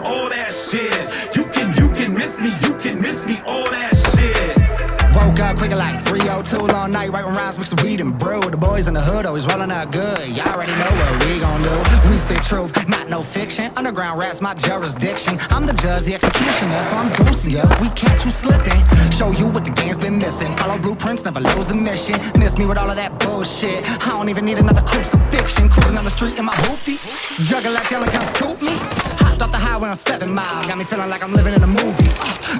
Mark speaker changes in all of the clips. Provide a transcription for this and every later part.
Speaker 1: all that shit. You can miss me, all that shit.
Speaker 2: Woke up quicker like 302 long night, writing rhymes, mixed with weed and brew. The boys in the hood always rolling out good. Y'all already know what we gon' do. We spit truth, not no fiction. Underground rap's my jurisdiction. I'm the judge, the executioner, so I'm goosing ya. If we catch you slipping, show you what the game's been missing. Follow blueprints, never lose the mission. Miss me with all of that bullshit. I don't even need another crucifixion. Cruising down the street in my hoopty. Juggle like yelling, come scoop me. Hopped off the highway on 7 Mile. Got me feeling like I'm living in a movie.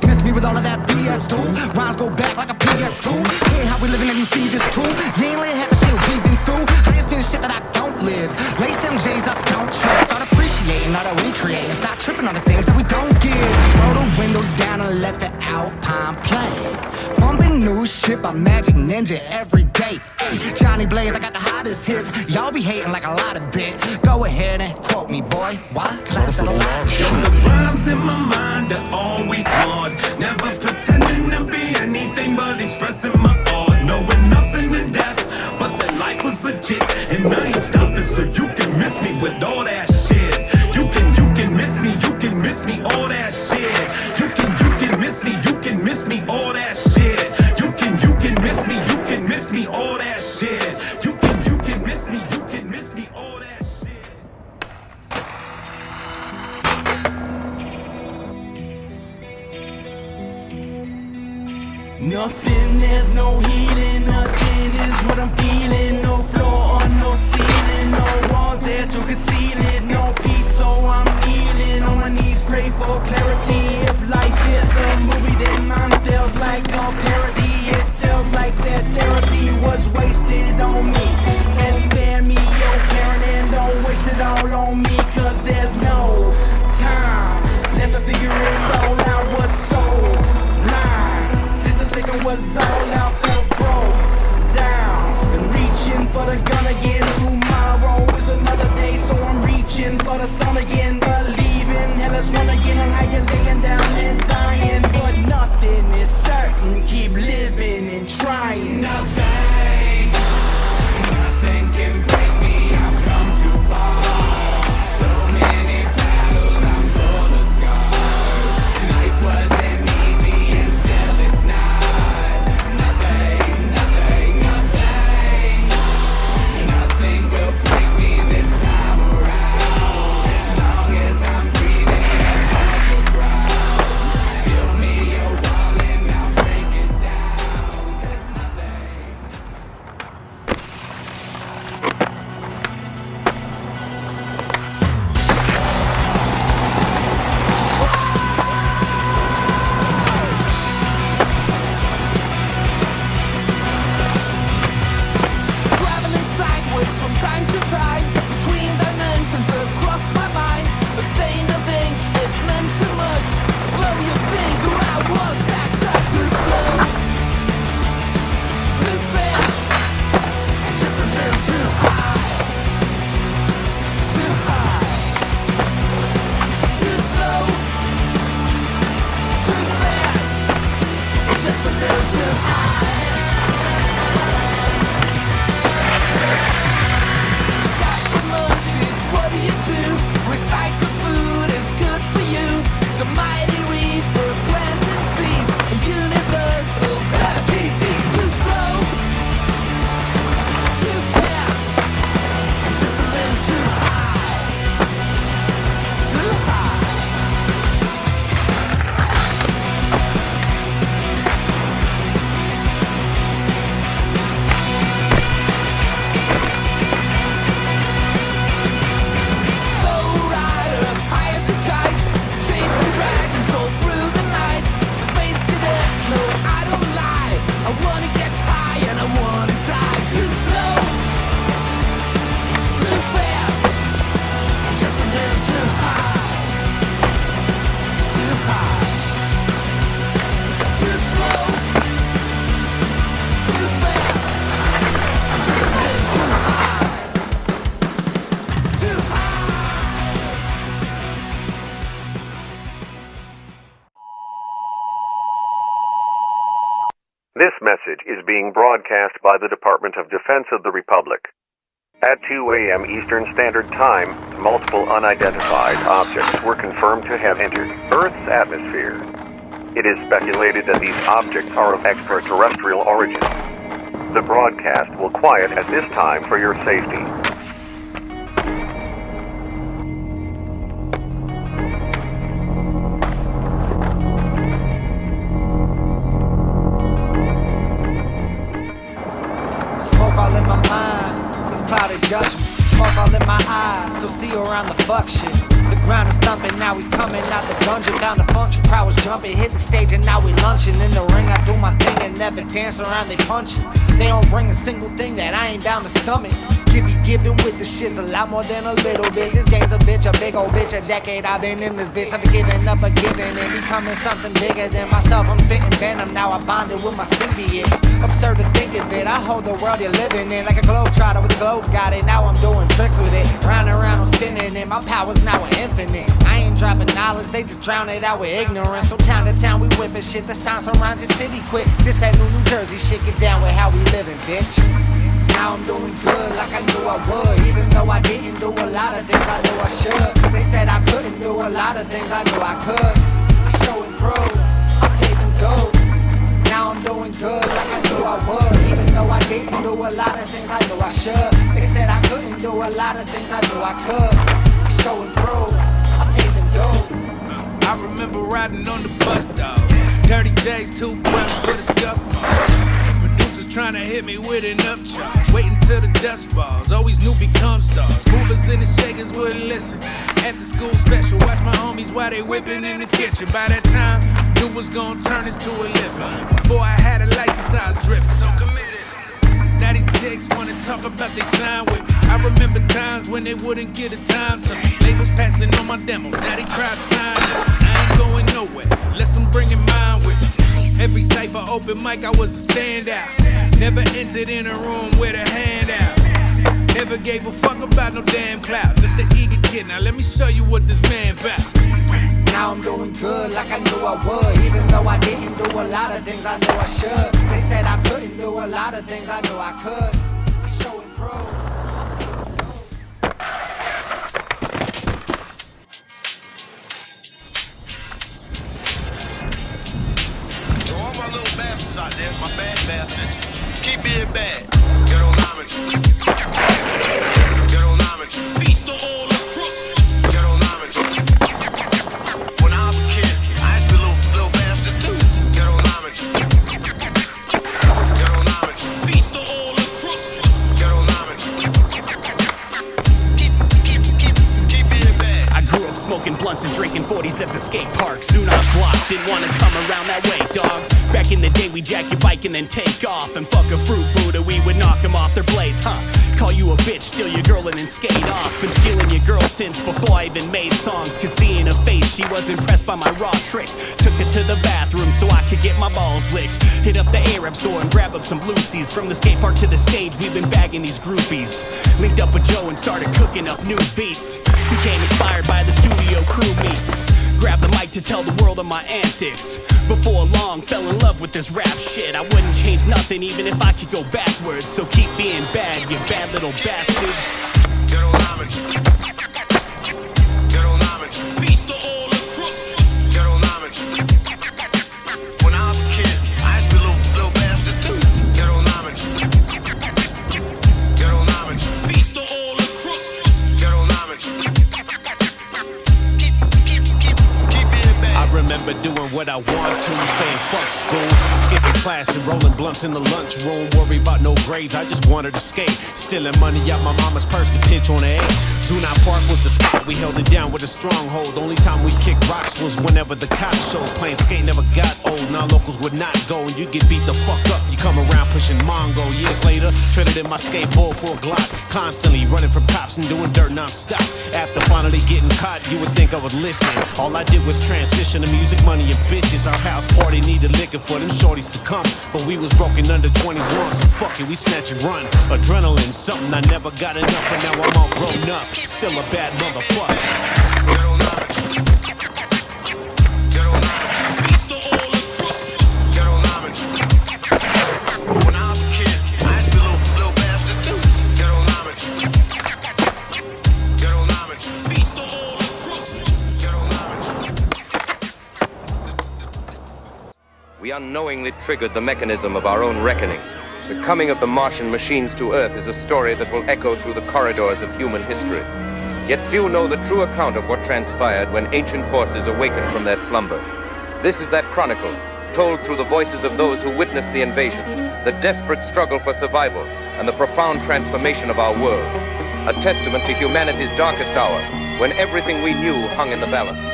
Speaker 2: Miss me with all of that BS too. Rhymes go back like a PS school. Hey, how we living and you see this too? You ain't lived half the shit we've been through. I ain't spending shit that I don't live. Lace them J's up, don't trust. Start appreciating all that we create and start tripping on the things that we don't give. Roll the windows down and let the Alpine play. Bumping new shit by Magic Ninja every day. Ay, Johnny Blaze, I got the hottest hits. Y'all be hating like a lot of bit. Go ahead and quote me, boy. Why? Cause I said a lot.
Speaker 1: Yo, the rhymes in my mind are always hard. Never pretending to be anything but expressing my art. Knowing nothing in depth, but that life was legit. And I ain't stopping, so you can miss me with all that shit. You can miss me, all that shit. You can miss me, all that shit. You can miss me, all that shit. You can miss me, all that shit.
Speaker 3: Nothing, there's no healing. Nothing is what I'm feeling. No floor or no ceiling. No walls there to conceal it. No peace, so I'm kneeling on my knees, pray for clarity. If life is a movie, then mine felt like a parody. It felt like that therapy was wasted on me. Said spare me your Karen and don't waste it all on me, cause there's no time left to figure it all out. What's so blind since the liquor was all out, felt broke down and reaching for the gun again. Tomorrow is another day, so I'm reaching for the sun again. Believing hell is one again on how you're laying down and dying. But nothing is certain, keep living and trying.
Speaker 1: Nothing can break me, I've come too far. So many battles, I'm full of scars. Life wasn't easy and still it's not. Nothing will break me this time around. As long as I'm breathing and off the ground. Build me a wall and I'll break it down. There's nothing.
Speaker 3: Traveling sideways from time to time, between dimensions across my mind. A stain of ink, it meant too much. Blow your finger out, what that touch. Too slow, too fast, just a little too high. Too high, too slow, too fast, just a little too high. Got the munchies, what do? Recycled food is good for you. The mighty reaper planted seeds, a universal diabetes. Too slow, too fast, and just a little too high. Too high. Slow rider, high as a kite, chasing dragons all through the night. Space cadet, no, I don't lie. I wanna get high and I wanna die. Too slow, too fast, just a little too high. Too high, too slow, too fast, just a little too high. Too high.
Speaker 4: This message is being broadcast by the Department of Defense of the Republic. At 2 a.m. Eastern Standard Time, multiple unidentified objects were confirmed to have entered Earth's atmosphere. It is speculated that these objects are of extraterrestrial origin. The broadcast will quiet at this time for your safety.
Speaker 2: Smoke all in my mind, this clouded judgment. Smoke all in my eyes, still see around the fuck shit. The ground is thumping, now he's coming out the dungeon. Down the function, crowd was jumping, hit the stage and now we lunching. In the ring I do my thing and never dance around they punches. They don't bring a single thing that I ain't down to stomach. Gibbin' with the shit's a lot more than a little bit. This game's a bitch, a big old bitch. A decade I've been in this bitch. I've given up a giving and becoming something bigger than myself. I'm spitting venom, now I bonded with my symbiote. Absurd to think of it, I hold the world you're living in. Like a globetrotter with a globe got it, now I'm doing tricks with it. Round and round I'm spinning it, my powers now are infinite. I ain't dropping knowledge, they just drown it out with ignorance. So town to town we whipping shit, the sound surrounds your city quick. This that New Jersey shit, get down with how we living, bitch. Now I'm doing good like I knew I would. Even though I didn't do a lot of things I knew I should. They said I couldn't do a lot of things I knew I could. I show and prove, I paid them dues. Now I'm doing good like I knew I would. Even though I didn't do a lot of things I knew I should. They said I couldn't do a lot of things I knew I could. I show and prove, I paid them dues.
Speaker 3: I remember riding on the bus, dog. Dirty J's, toothbrush for the scuffles. Producers trying to hit me with an upcharge. Waiting till the dust falls. Always knew become stars. Movers and the shakers wouldn't listen. After school special, watch my homies while they whipping in the kitchen. By that time, knew was gonna turn this to a living. Before I had a license, I was dripping. So committed. Now these chicks wanna talk about they sign with me. I remember times when they wouldn't get a time to me. Labels passing on my demo, now they try to sign me. I ain't going nowhere, unless I'm bringing mine with me. Every cypher open mic, I was a standout. Never entered in a room with a handout. Never gave a fuck about no damn clout. Just an eager kid, now let me show you what this man about.
Speaker 2: Now I'm doing good like I knew I would. Even though I didn't do a lot of things I knew I should. They said I couldn't do a lot of things I knew I could. I show and prove.
Speaker 5: To all my little bastards out there, my bad bastards, keep being bad. Get on homage. Get on homage.
Speaker 3: Beast to all the crooks.
Speaker 5: Get on homage. When I was a kid, I used to be a little bastard too. Get on homage. Get on homage.
Speaker 3: Beast to all the crooks.
Speaker 5: Get on homage. Keep being bad.
Speaker 6: I grew up smoking blunts and drinking 40s at the skate park. Soon I blocked, didn't wanna come around that way, dog. Back in the day, we jack your bike and then take off. And fuck a fruit Buddha, we would knock them off their blades, huh? Call you a bitch, steal your girl and then skate off. Been stealing your girl since before I even made songs. Could see in her face, she was impressed by my raw tricks. Took her to the bathroom so I could get my balls licked. Hit up the Arab store and grab up some Lucy's. From the skate park to the stage, we've been bagging these groupies. Linked up with Joe and started cooking up new beats. Became inspired by the studio crew meets. Grabbed the mic to tell the world of my antics. Before long, fell in love with this rap shit. I wouldn't change nothing even if I could go backwards. So keep being bad, you bad little bastards.
Speaker 5: Get on homage. Get on homage.
Speaker 3: Beast to all the crooks.
Speaker 5: Get on homage. When I was a kid, I used to be a little bastard too. Get on homage. Get on homage.
Speaker 3: Beast to all the crooks.
Speaker 5: Get on homage. Keep being bad.
Speaker 7: I remember doing what I want to, saying fuck school, skipping class and rolling blunts in the lunchroom. Worry about no grades, I just wanted to skate. Stealing money out my mama's purse to pitch on the A. Zuna Park was the spot, we held it down with a stronghold. The only time we kicked rocks was whenever the cops showed. Playing skate never got old, now locals would not go. And you get beat the fuck up, you come around pushing Mongo. Years later, traded in my skateboard for a Glock. Constantly running from cops and doing dirt non-stop. After finally getting caught, you would think I would listen. All I did was transition to music, money, and bitches. Our house party needed liquor for them shorties to come. But we was broken under 21, so fuck it, we snatch and run. Adrenaline, something I never got enough, and now I'm all grown up. Still a bad motherfucker.
Speaker 5: Get on homage. Get on homage.
Speaker 3: Beast to all the crooks.
Speaker 5: Get on homage. When I was a kid, I used to be a little bastard too. Get on homage.
Speaker 8: we unknowingly triggered the mechanism of our own reckoning. The coming of the Martian machines to Earth is a story that will echo through the corridors of human history. Yet few know the true account of what transpired when ancient forces awakened from their slumber. This is that chronicle, told through the voices of those who witnessed the invasion, the desperate struggle for survival, and the profound transformation of our world. A testament to humanity's darkest hour, when everything we knew hung in the balance.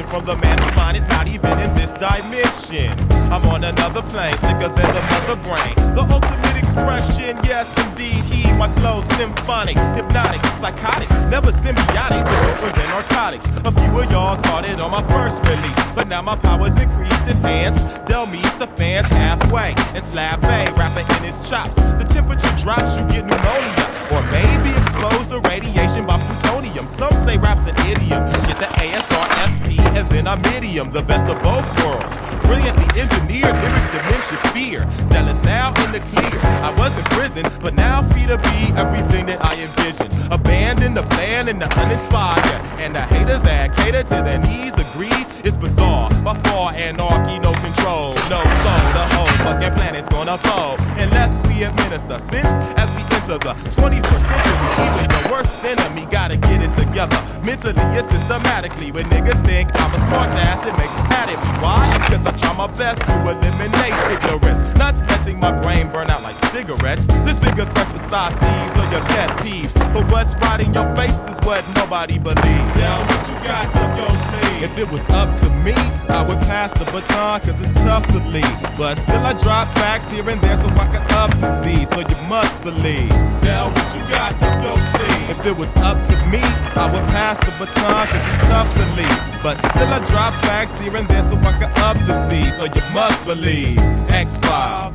Speaker 9: From the man whose mind is not even in this dimension. I'm on another plane, sicker than the mother brain. The ultimate expression, yes indeed. He, my flow, symphonic, hypnotic, psychotic, never symbiotic, but different than narcotics. A few of y'all caught it on my first release, but now my power's increased, enhanced. Del meets the fans halfway, and Slab Bay, rapper in his chops. The temperature drops, you get pneumonia, or maybe exposed to radiation by plutonium. Some say rap's an idiom. Get the ASR, SP, and then I'm idiom, the best of both worlds. Brilliantly engineered lyrics diminish your fear. Del is now in the clear. I was in prison, but now free to be everything that I envisioned. Abandon the bland and the uninspired, and the haters that cater to their needs agree. It's bizarre, by far anarchy, no control, no soul. The whole fucking planet's gonna fall unless we administer sense as we enter the 21st century. Even the worst enemy gotta get it together, mentally and systematically. When niggas think I'm a smart ass, it makes it mad at me. Why? Because I try my best to eliminate ignorance, not letting my brain burn out like cigarettes. There's bigger threats besides thieves or your pet peeves, but what's right in your face is what nobody believes. Now what you got up your sleeve? If it was up to me, I would pass the baton, cause it's tough to lead. But still I drop facts here and there so I can up the seed, so you must believe. Now what you got up your sleeve? If it was up to me, I would pass the baton, cause it's tough to lead. But still I drop facts here and there so I can up the seed, so you must believe. X-Files.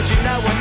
Speaker 3: but you know I'm